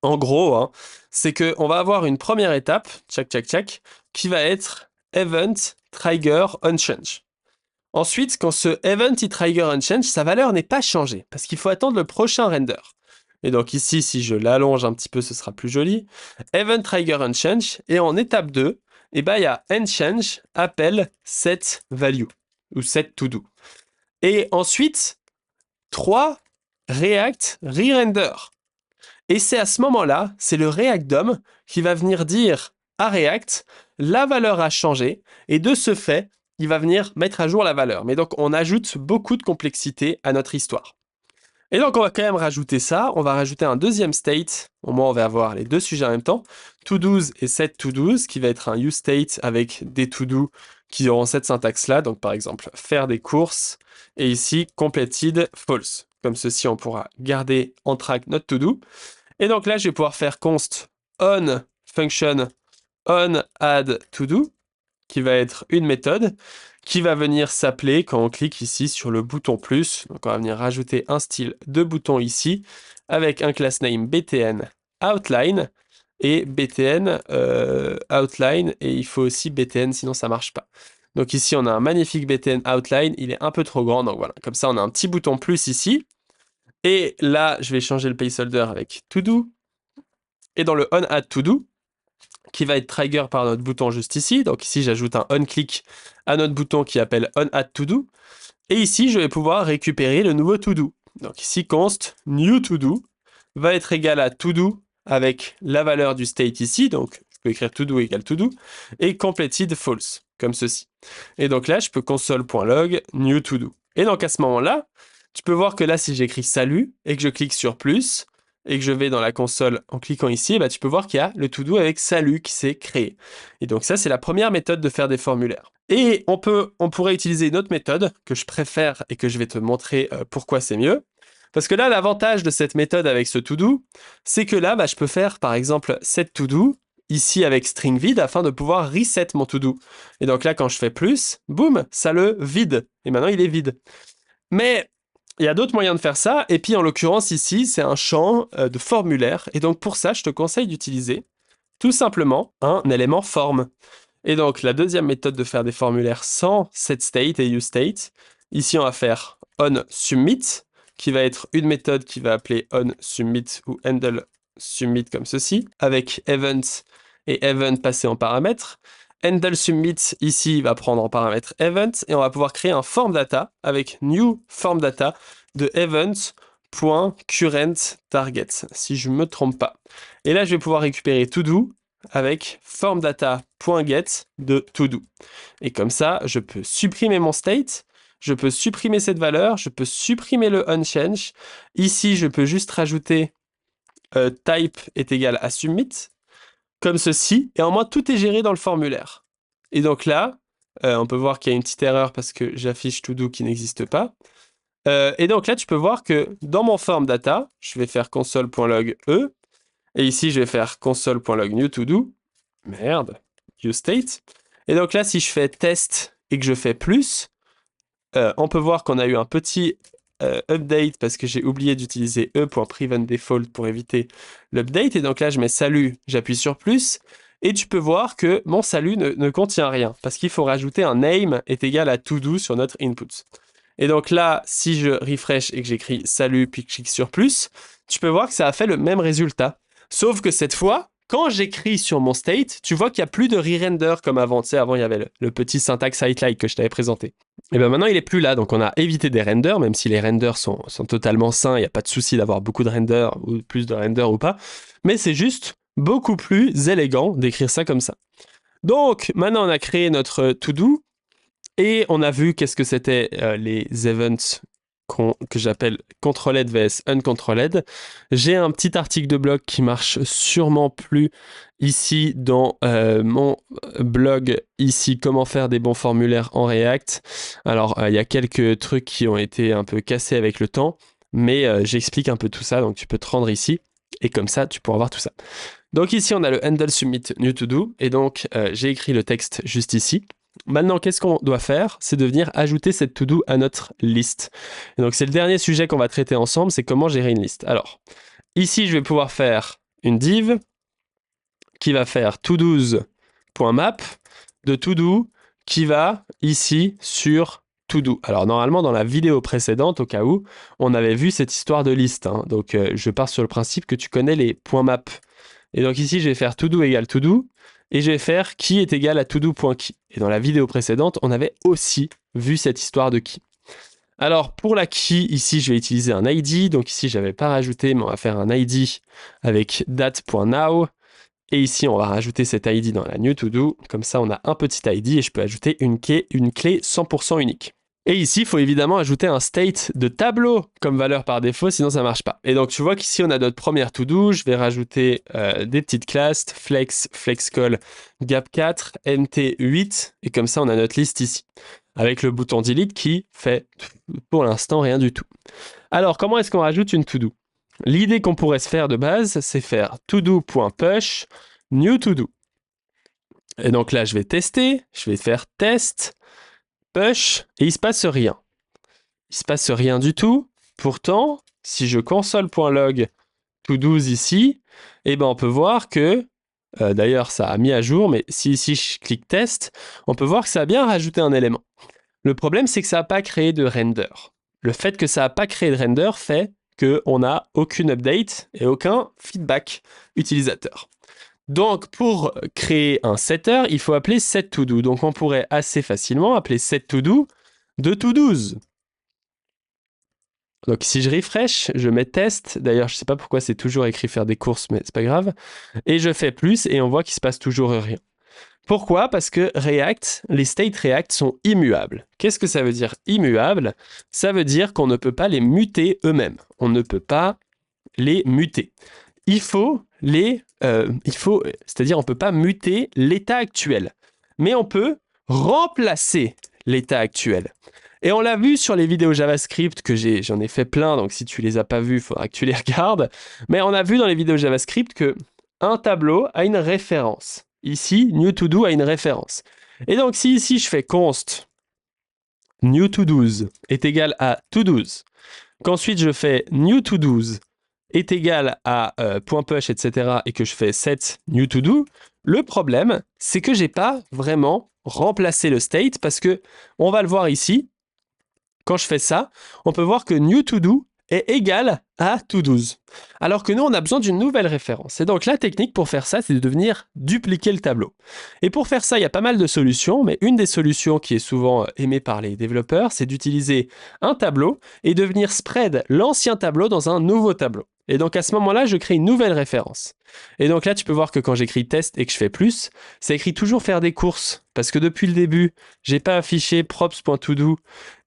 en gros, c'est qu'on va avoir une première étape, qui va être event trigger onChange. Ensuite, quand ce event trigger onChange, sa valeur n'est pas changée, parce qu'il faut attendre le prochain render. Et donc ici, si je l'allonge un petit peu, ce sera plus joli. Event trigger onChange, et en étape 2, il y a onChange appelle set value, ou set to do. Et ensuite, 3, React re-render. Et c'est à ce moment-là, c'est le React DOM qui va venir dire à React, la valeur a changé, et de ce fait, il va venir mettre à jour la valeur. Mais donc, on ajoute beaucoup de complexité à notre histoire. Et donc, on va quand même rajouter ça. On va rajouter un deuxième state. Au moins, on va avoir les deux sujets en même temps. To-dos et set to-dos, qui va être un useState avec des to-do qui auront cette syntaxe-là. Donc, par exemple, faire des courses. Et ici, completed false. Comme ceci, on pourra garder en track notre to-do. Et donc là, je vais pouvoir faire const on function on add to-do, qui va être une méthode qui va venir s'appeler quand on clique ici sur le bouton plus. Donc on va venir rajouter un style de bouton ici avec un class name btn outline et btn outline, et il faut aussi btn sinon ça marche pas. Donc ici on a un magnifique btn outline, il est un peu trop grand, donc voilà, comme ça on a un petit bouton plus ici. Et là je vais changer le placeholder avec to do, et dans le on add to do, qui va être trigger par notre bouton juste ici. Donc ici, j'ajoute un on-click à notre bouton qui appelle on add to do. Et ici, je vais pouvoir récupérer le nouveau to-do. Donc ici, const new to-do va être égal à to-do avec la valeur du state ici. Donc, je peux écrire to-do égale to-do et completed false, comme ceci. Et donc là, je peux console.log new to-do. Et donc à ce moment-là, tu peux voir que là, si j'écris salut et que je clique sur plus et que je vais dans la console en cliquant ici, bah, tu peux voir qu'il y a le to-do avec salut qui s'est créé. Et donc ça, c'est la première méthode de faire des formulaires. Et on pourrait utiliser une autre méthode que je préfère et que je vais te montrer pourquoi c'est mieux. Parce que là, l'avantage de cette méthode avec ce to-do, c'est que là, bah, je peux faire par exemple set to-do ici avec string vide afin de pouvoir reset mon to-do. Et donc là, quand je fais plus, boum, ça le vide. Et maintenant, il est vide. Mais il y a d'autres moyens de faire ça. Et puis, en l'occurrence, ici, c'est un champ de formulaire. Et donc, pour ça, je te conseille d'utiliser tout simplement un élément form. Et donc, la deuxième méthode de faire des formulaires sans setState et useState, ici, on va faire onSubmit, qui va être une méthode qui va appeler onSubmit ou handleSubmit comme ceci, avec event et event passé en paramètre. HandleSubmit, ici, va prendre en paramètre event, et on va pouvoir créer un form data avec new form data de event.currentTarget, si je ne me trompe pas. Et là, je vais pouvoir récupérer todo avec formData.get de todo. Et comme ça, je peux supprimer mon state, je peux supprimer cette valeur, je peux supprimer le onChange. Ici, je peux juste rajouter type est égal à submit, comme ceci, et en moins tout est géré dans le formulaire. Et donc là, on peut voir qu'il y a une petite erreur parce que j'affiche todo qui n'existe pas. Et donc là, tu peux voir que dans mon form data, je vais faire console.log e, et ici, je vais faire console.log new to do. Merde, useState. Et donc là, si je fais test et que je fais plus, on peut voir qu'on a eu un petit update parce que j'ai oublié d'utiliser e.preventDefault pour éviter l'update. Et donc là, je mets salut, j'appuie sur plus. Et tu peux voir que mon salut ne contient rien parce qu'il faut rajouter un name est égal à todo sur notre input. Et donc là, si je refresh et que j'écris salut puis que je clique sur plus, tu peux voir que ça a fait le même résultat. Sauf que cette fois, quand j'écris sur mon state, tu vois qu'il n'y a plus de re-render comme avant. Tu sais, avant, il y avait le petit syntaxe highlight que je t'avais présenté. Et bien maintenant, il n'est plus là. Donc, on a évité des renders, même si les renders sont totalement sains. Il n'y a pas de souci d'avoir beaucoup de renders ou plus de renders ou pas. Mais c'est juste beaucoup plus élégant d'écrire ça comme ça. Donc, maintenant, on a créé notre to-do. Et on a vu qu'est-ce que c'était les events que j'appelle controlled vs uncontrolled. J'ai un petit article de blog qui marche sûrement plus ici dans mon blog, ici, comment faire des bons formulaires en React. Alors, il y a quelques trucs qui ont été un peu cassés avec le temps, mais j'explique un peu tout ça, donc tu peux te rendre ici, et comme ça, tu pourras voir tout ça. Donc ici, on a le handle submit new to do, et donc j'ai écrit le texte juste ici. Maintenant, qu'est-ce qu'on doit faire? C'est de venir ajouter cette to-do à notre liste. Et donc, c'est le dernier sujet qu'on va traiter ensemble, c'est comment gérer une liste. Alors, ici, je vais pouvoir faire une div qui va faire todos.map de to-do qui va ici sur to-do. Alors, normalement, dans la vidéo précédente, au cas où, on avait vu cette histoire de liste. Hein. Donc, je pars sur le principe que tu connais les points map. Et donc, ici, je vais faire to-do égale to-do. Et je vais faire key est égal à todo.key. Et dans la vidéo précédente, on avait aussi vu cette histoire de key. Alors, pour la key, ici, je vais utiliser un ID. Donc ici, je n'avais pas rajouté, mais on va faire un ID avec date.now. Et ici, on va rajouter cet ID dans la new to do. Comme ça, on a un petit ID et je peux ajouter une clé 100% unique. Et ici, il faut évidemment ajouter un state de tableau comme valeur par défaut, sinon ça ne marche pas. Et donc, tu vois qu'ici, on a notre première to-do. Je vais rajouter des petites classes, flex, flexcall, gap4, mt8. Et comme ça, on a notre liste ici. Avec le bouton delete qui fait, pour l'instant, rien du tout. Alors, comment est-ce qu'on rajoute une to-do? L'idée qu'on pourrait se faire de base, c'est faire todo.push, new to-do. Et donc là, je vais tester. Je vais faire test. Push, et il se passe rien. Il se passe rien du tout. Pourtant, si je console.log to-dos ici, eh ben on peut voir que, d'ailleurs ça a mis à jour, mais si ici je clique test, on peut voir que ça a bien rajouté un élément. Le problème, c'est que ça n'a pas créé de render. Le fait que ça n'a pas créé de render fait qu'on n'a aucune update et aucun feedback utilisateur. Donc, pour créer un setter, il faut appeler setToDo. Donc, on pourrait assez facilement appeler setToDo de to-dos. Donc si je refresh, je mets test. D'ailleurs, je sais pas pourquoi c'est toujours écrit faire des courses, mais c'est pas grave. Et je fais plus et on voit qu'il se passe toujours rien. Pourquoi? Parce que React, les state React sont immuables. Qu'est-ce que ça veut dire immuable? Ça veut dire qu'on ne peut pas les muter eux-mêmes. On ne peut pas les muter. C'est-à-dire on ne peut pas muter l'état actuel. Mais on peut remplacer l'état actuel. Et on l'a vu sur les vidéos JavaScript que j'en ai fait plein, donc si tu les as pas vues, il faudra que tu les regardes. Mais on a vu dans les vidéos JavaScript que un tableau a une référence. Ici, new to do a une référence. Et donc si ici je fais const new to do's est égal à to do's, qu'ensuite je fais new to do's est égal à .push, etc. et que je fais set new to do, le problème, c'est que j'ai pas vraiment remplacé le state parce que, on va le voir ici, quand je fais ça, on peut voir que new to do est égal à to do's. Alors que nous, on a besoin d'une nouvelle référence. Et donc la technique pour faire ça, c'est de venir dupliquer le tableau. Et pour faire ça, il y a pas mal de solutions, mais une des solutions qui est souvent aimée par les développeurs, c'est d'utiliser un tableau et de venir spread l'ancien tableau dans un nouveau tableau. Et donc à ce moment-là, je crée une nouvelle référence. Et donc là, tu peux voir que quand j'écris test et que je fais plus, ça écrit toujours faire des courses. Parce que depuis le début, j'ai pas affiché props.todo.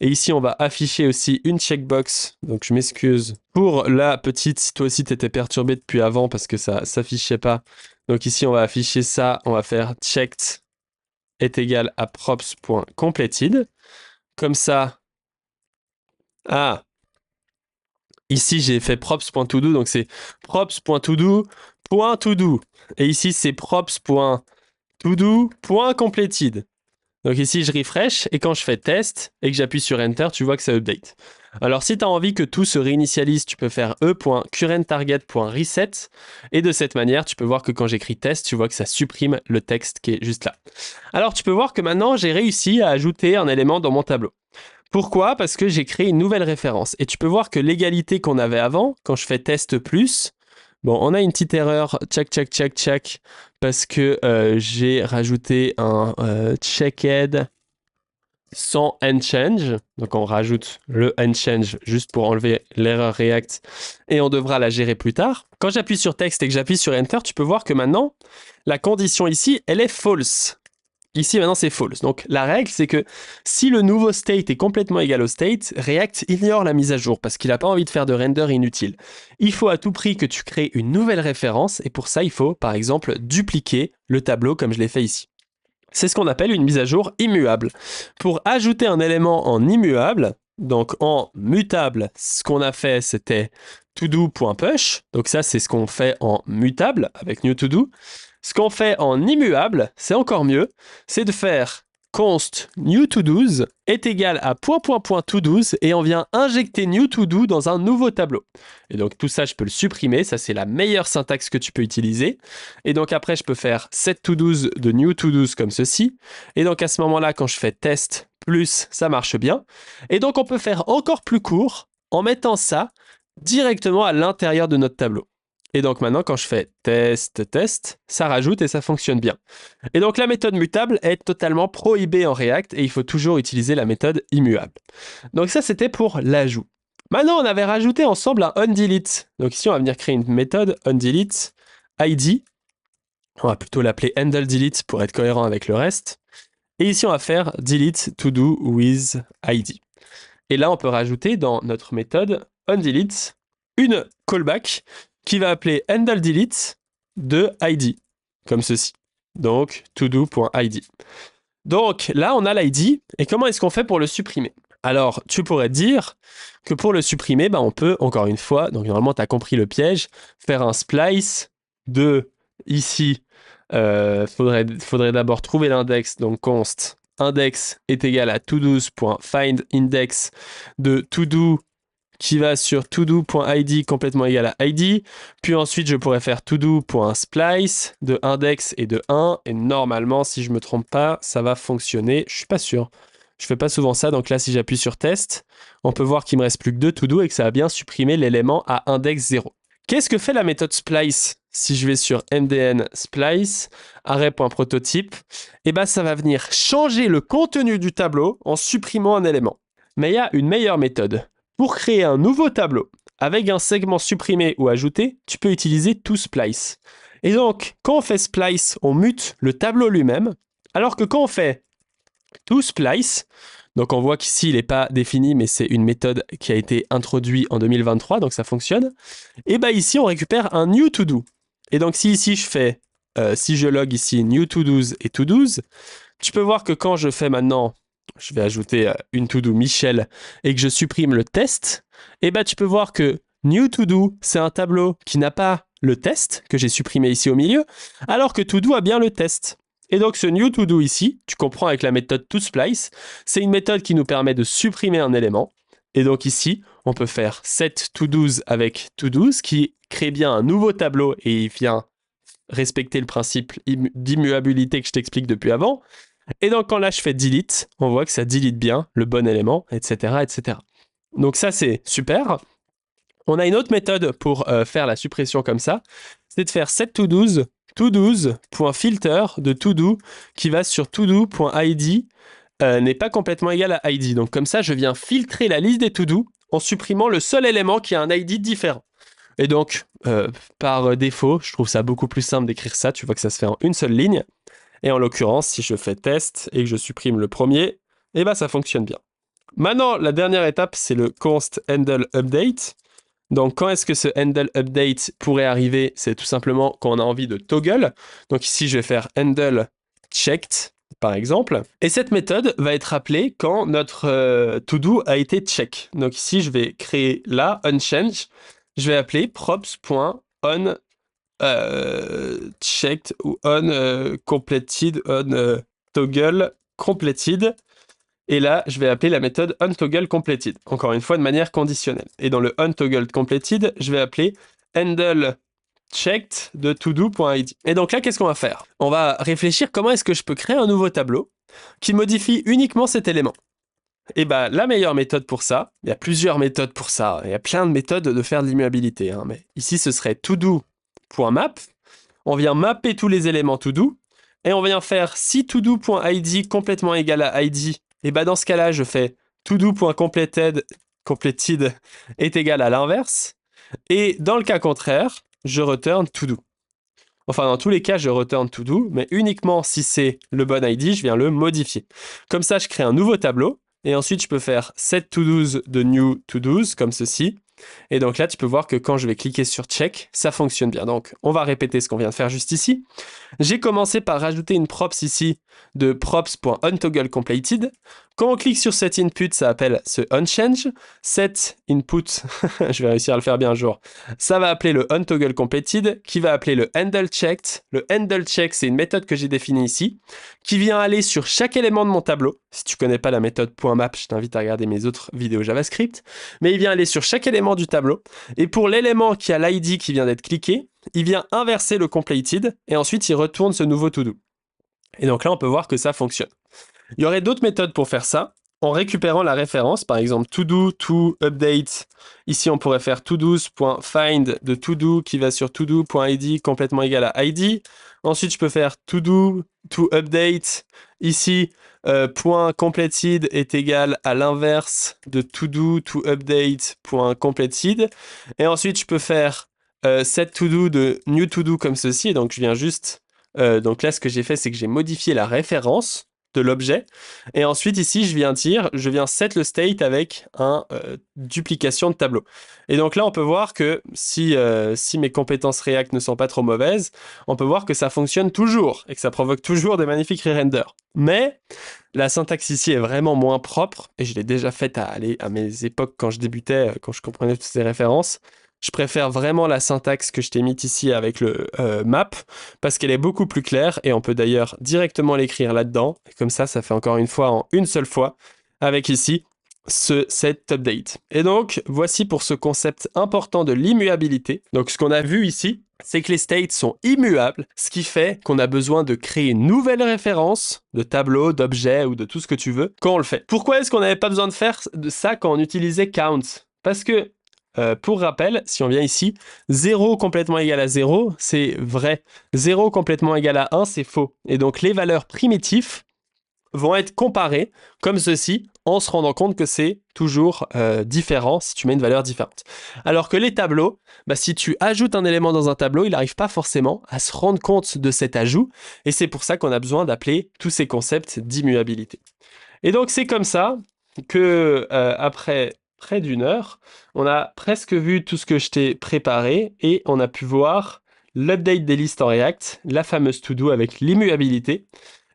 Et ici, on va afficher aussi une checkbox. Donc je m'excuse pour la petite, si toi aussi tu étais perturbé depuis avant parce que ça s'affichait pas. Donc ici, on va afficher ça. On va faire checked est égal à props.completed. Comme ça, ici, j'ai fait props.todo, donc c'est props.todo.todo. Et ici, c'est props.todo.completed. Donc ici, je refresh, et quand je fais test, et que j'appuie sur Enter, tu vois que ça update. Alors si tu as envie que tout se réinitialise, tu peux faire e.currentTarget.reset, et de cette manière, tu peux voir que quand j'écris test, tu vois que ça supprime le texte qui est juste là. Alors tu peux voir que maintenant, j'ai réussi à ajouter un élément dans mon tableau. Pourquoi? Parce que j'ai créé une nouvelle référence. Et tu peux voir que l'égalité qu'on avait avant, quand je fais test plus, bon, on a une petite erreur, tchac, parce que j'ai rajouté un checked sans endChange. Donc on rajoute le endChange juste pour enlever l'erreur React et on devra la gérer plus tard. Quand j'appuie sur texte et que j'appuie sur Enter, tu peux voir que maintenant, la condition ici, elle est false. Ici, maintenant, c'est false. Donc, la règle, c'est que si le nouveau state est complètement égal au state, React ignore la mise à jour parce qu'il n'a pas envie de faire de render inutile. Il faut à tout prix que tu crées une nouvelle référence et pour ça, il faut, par exemple, dupliquer le tableau comme je l'ai fait ici. C'est ce qu'on appelle une mise à jour immuable. Pour ajouter un élément en immuable, donc en mutable, ce qu'on a fait, c'était todo.push. Donc ça, c'est ce qu'on fait en mutable avec new todo. Ce qu'on fait en immuable, c'est encore mieux, c'est de faire const new to-dos est égal à .to-dos et on vient injecter new to-do dans un nouveau tableau. Et donc tout ça, je peux le supprimer, ça c'est la meilleure syntaxe que tu peux utiliser. Et donc après, je peux faire set to-dos de new to-dos comme ceci. Et donc à ce moment-là, quand je fais test plus, ça marche bien. Et donc on peut faire encore plus court en mettant ça directement à l'intérieur de notre tableau. Et donc maintenant, quand je fais test, ça rajoute et ça fonctionne bien. Et donc la méthode mutable est totalement prohibée en React et il faut toujours utiliser la méthode immuable. Donc ça, c'était pour l'ajout. Maintenant, on avait rajouté ensemble un onDelete. Donc ici, on va venir créer une méthode onDelete id. On va plutôt l'appeler handleDelete pour être cohérent avec le reste. Et ici, on va faire delete to do with id. Et là, on peut rajouter dans notre méthode onDelete une callback qui va appeler handleDelete de id, comme ceci. Donc, todo.id. Donc, là, on a l'id. Et comment est-ce qu'on fait pour le supprimer? Alors, tu pourrais dire que pour le supprimer, on peut, encore une fois, donc normalement, tu as compris le piège, faire un splice de, ici, faudrait d'abord trouver l'index, donc const index est égal à todos.findIndex de todo qui va sur todo.id complètement égal à id. Puis ensuite, je pourrais faire todo.splice de index et de 1. Et normalement, si je ne me trompe pas, ça va fonctionner. Je ne suis pas sûr. Je ne fais pas souvent ça. Donc là, si j'appuie sur test, on peut voir qu'il me reste plus que 2 todo et que ça va bien supprimer l'élément à index 0. Qu'est-ce que fait la méthode splice? Si je vais sur mdn splice, array.prototype, ça va venir changer le contenu du tableau en supprimant un élément. Mais il y a une meilleure méthode. Pour créer un nouveau tableau avec un segment supprimé ou ajouté, tu peux utiliser toSplice. Et donc, quand on fait splice, on mute le tableau lui-même, alors que quand on fait toSplice, donc on voit qu'ici il n'est pas défini, mais c'est une méthode qui a été introduite en 2023, donc ça fonctionne. Et bien ici, on récupère un new to do. Et donc si ici je fais, si je log ici new to do's et to do's, tu peux voir que quand je fais maintenant, je vais ajouter une to do Michel et que je supprime le test, et ben tu peux voir que new to do, c'est un tableau qui n'a pas le test, que j'ai supprimé ici au milieu, alors que to do a bien le test. Et donc ce new to do ici, tu comprends avec la méthode toSplice, c'est une méthode qui nous permet de supprimer un élément. Et donc ici, on peut faire set to do's avec to do's qui crée bien un nouveau tableau et il vient respecter le principe d'immuabilité que je t'explique depuis avant. Et donc quand là je fais delete, on voit que ça delete bien le bon élément, etc. etc. Donc ça c'est super. On a une autre méthode pour faire la suppression comme ça, c'est de faire set to do's.filter de to do qui va sur todo.id n'est pas complètement égal à id. Donc comme ça, je viens filtrer la liste des to do en supprimant le seul élément qui a un id différent. Et donc, par défaut, je trouve ça beaucoup plus simple d'écrire ça. Tu vois que ça se fait en une seule ligne. Et en l'occurrence, si je fais test et que je supprime le premier, eh ben ça fonctionne bien. Maintenant, la dernière étape, c'est le const handle update. Donc, quand est-ce que ce handle update pourrait arriver? C'est tout simplement quand on a envie de toggle. Donc ici, je vais faire handle checked, par exemple. Et cette méthode va être appelée quand notre to-do a été check. Donc ici, je vais créer là, onChange. Je vais appeler props.on checked ou on completed, on toggle completed. Et là, je vais appeler la méthode onToggleCompleted, encore une fois de manière conditionnelle. Et dans le onToggleCompleted, je vais appeler handleChecked de todo.id. Et donc là, qu'est-ce qu'on va faire? On va réfléchir comment est-ce que je peux créer un nouveau tableau qui modifie uniquement cet élément. Et bien, la meilleure méthode pour ça, il y a plusieurs méthodes pour ça, il y a plein de méthodes de faire de l'immuabilité, hein, mais ici, ce serait todo.map. On vient mapper tous les éléments todo, et on vient faire si todo.id complètement égal à id, et bah dans ce cas-là, je fais todo.completed est égal à l'inverse. Et dans le cas contraire, je return todo. Enfin, dans tous les cas, je return todo, mais uniquement si c'est le bon ID, je viens le modifier. Comme ça, je crée un nouveau tableau. Et ensuite, je peux faire set to-dos de new to-dos, comme ceci. Et donc là, tu peux voir que quand je vais cliquer sur check, ça fonctionne bien. Donc, on va répéter ce qu'on vient de faire juste ici. J'ai commencé par rajouter une props ici de props.onToggleCompleted. Quand on clique sur cet input, ça appelle ce onChange. Set input, je vais réussir à le faire bien un jour, ça va appeler le onToggleCompleted, qui va appeler le handleChecked. Le handleCheck, c'est une méthode que j'ai définie ici, qui vient aller sur chaque élément de mon tableau. Si tu connais pas la méthode .map, je t'invite à regarder mes autres vidéos JavaScript. Mais il vient aller sur chaque élément du tableau. Et pour l'élément qui a l'ID qui vient d'être cliqué, il vient inverser le completed et ensuite il retourne ce nouveau to-do. Et donc là, on peut voir que ça fonctionne. Il y aurait d'autres méthodes pour faire ça, en récupérant la référence, par exemple to-do, to update. Ici, on pourrait faire todos.find de to-do qui va sur todo.id complètement égal à id. Ensuite, je peux faire to-do, to update. Ici, point completed est égal à l'inverse de to-do, to update, point completed. Et ensuite, je peux faire set to-do de new to-do comme ceci. Et donc, je viens juste... donc là, ce que j'ai fait, c'est que j'ai modifié la référence de l'objet. Et ensuite, ici, je viens set le state avec un duplication de tableau. Et donc là, on peut voir que si mes compétences React ne sont pas trop mauvaises, on peut voir que ça fonctionne toujours et que ça provoque toujours des magnifiques re-renders. Mais la syntaxe ici est vraiment moins propre et je l'ai déjà faite à mes époques quand je débutais, quand je comprenais toutes ces références. Je préfère vraiment la syntaxe que je t'ai mise ici avec le map parce qu'elle est beaucoup plus claire et on peut d'ailleurs directement l'écrire là-dedans. Et comme ça fait encore une fois en une seule fois avec ici ce set update. Et donc, voici pour ce concept important de l'immuabilité. Donc, ce qu'on a vu ici, c'est que les states sont immuables, ce qui fait qu'on a besoin de créer une nouvelle référence de tableau, d'objet ou de tout ce que tu veux quand on le fait. Pourquoi est-ce qu'on n'avait pas besoin de faire ça quand on utilisait count? Parce que pour rappel, si on vient ici, 0 complètement égal à 0, c'est vrai. 0 complètement égal à 1, c'est faux. Et donc les valeurs primitives vont être comparées, comme ceci, en se rendant compte que c'est toujours différent si tu mets une valeur différente. Alors que les tableaux, si tu ajoutes un élément dans un tableau, il n'arrive pas forcément à se rendre compte de cet ajout, et c'est pour ça qu'on a besoin d'appeler tous ces concepts d'immuabilité. Et donc c'est comme ça que après près d'une heure, on a presque vu tout ce que je t'ai préparé, et on a pu voir l'update des listes en React, la fameuse to-do avec l'immuabilité.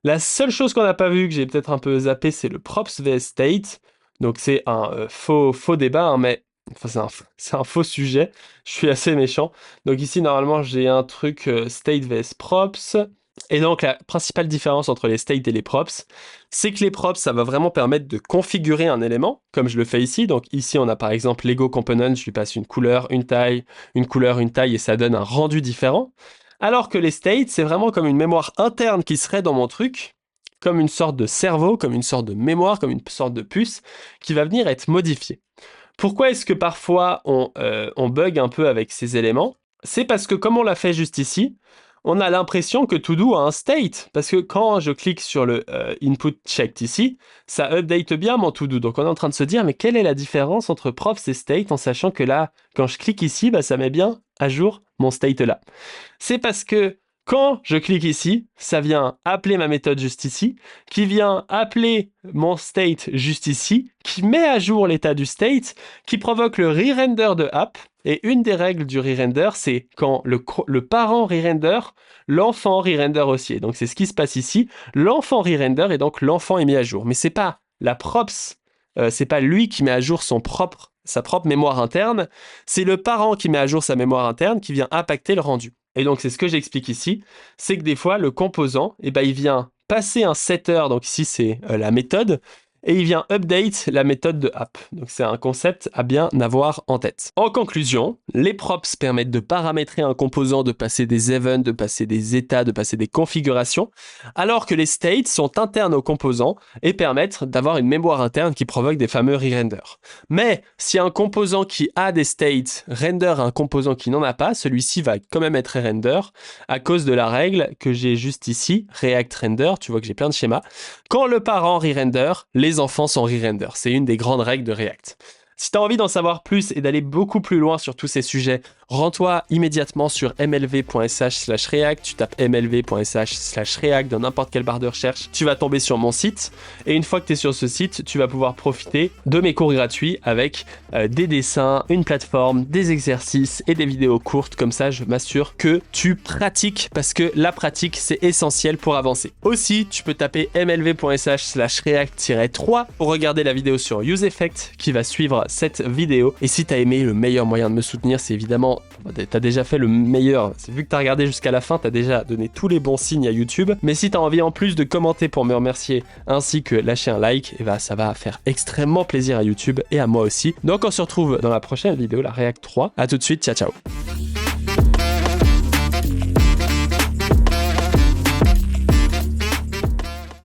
La seule chose qu'on n'a pas vu, que j'ai peut-être un peu zappé, c'est le props vs state. Donc c'est un faux débat, hein, mais enfin, c'est un faux sujet. Je suis assez méchant. Donc ici, normalement, j'ai un truc state vs props. Et donc la principale différence entre les state et les props, c'est que les props, ça va vraiment permettre de configurer un élément, comme je le fais ici. Donc ici, on a par exemple Lego Component, je lui passe une couleur, une taille, une couleur, une taille, et ça donne un rendu différent. Alors que les states, c'est vraiment comme une mémoire interne qui serait dans mon truc, comme une sorte de cerveau, comme une sorte de mémoire, comme une sorte de puce, qui va venir être modifiée. Pourquoi est-ce que parfois on bug un peu avec ces éléments? C'est parce que comme on l'a fait juste ici, on a l'impression que To-Do a un state, parce que quand je clique sur le input checked ici, ça update bien mon To-Do. Donc on est en train de se dire, mais quelle est la différence entre props et state, en sachant que là, quand je clique ici, ça met bien à jour mon state là. C'est parce que quand je clique ici, ça vient appeler ma méthode juste ici, qui vient appeler mon state juste ici, qui met à jour l'état du state, qui provoque le re-render de app. Et une des règles du re-render, c'est quand le parent re-render, l'enfant re-render aussi. Et donc c'est ce qui se passe ici. L'enfant re-render et donc l'enfant est mis à jour. Mais c'est pas la props, c'est pas lui qui met à jour sa propre mémoire interne, c'est le parent qui met à jour sa mémoire interne qui vient impacter le rendu. Et donc c'est ce que j'explique ici, c'est que des fois le composant, il vient passer un setter, donc ici c'est la méthode, et il vient update la méthode de app. Donc c'est un concept à bien avoir en tête. En conclusion, les props permettent de paramétrer un composant, de passer des events, de passer des états, de passer des configurations, alors que les states sont internes au composant et permettent d'avoir une mémoire interne qui provoque des fameux re-renders. Mais si un composant qui a des states render un composant qui n'en a pas, celui-ci va quand même être render à cause de la règle que j'ai juste ici, React Render, tu vois que j'ai plein de schémas. Quand le parent re-render, les enfants sont re-render. C'est une des grandes règles de React. Si tu as envie d'en savoir plus et d'aller beaucoup plus loin sur tous ces sujets, rends-toi immédiatement sur mlv.sh/react, tu tapes mlv.sh/react dans n'importe quelle barre de recherche, tu vas tomber sur mon site, et une fois que tu es sur ce site, tu vas pouvoir profiter de mes cours gratuits avec des dessins, une plateforme, des exercices et des vidéos courtes, comme ça je m'assure que tu pratiques, parce que la pratique c'est essentiel pour avancer. Aussi, tu peux taper mlv.sh/react-3 pour regarder la vidéo sur UseEffect qui va suivre cette vidéo. Et si t'as aimé, le meilleur moyen de me soutenir, c'est évidemment, t'as déjà fait le meilleur, vu que t'as regardé jusqu'à la fin, t'as déjà donné tous les bons signes à YouTube. Mais si t'as envie en plus de commenter pour me remercier, ainsi que lâcher un like, et ça va faire extrêmement plaisir à YouTube et à moi aussi. Donc on se retrouve dans la prochaine vidéo, la React 3. À tout de suite, ciao ciao.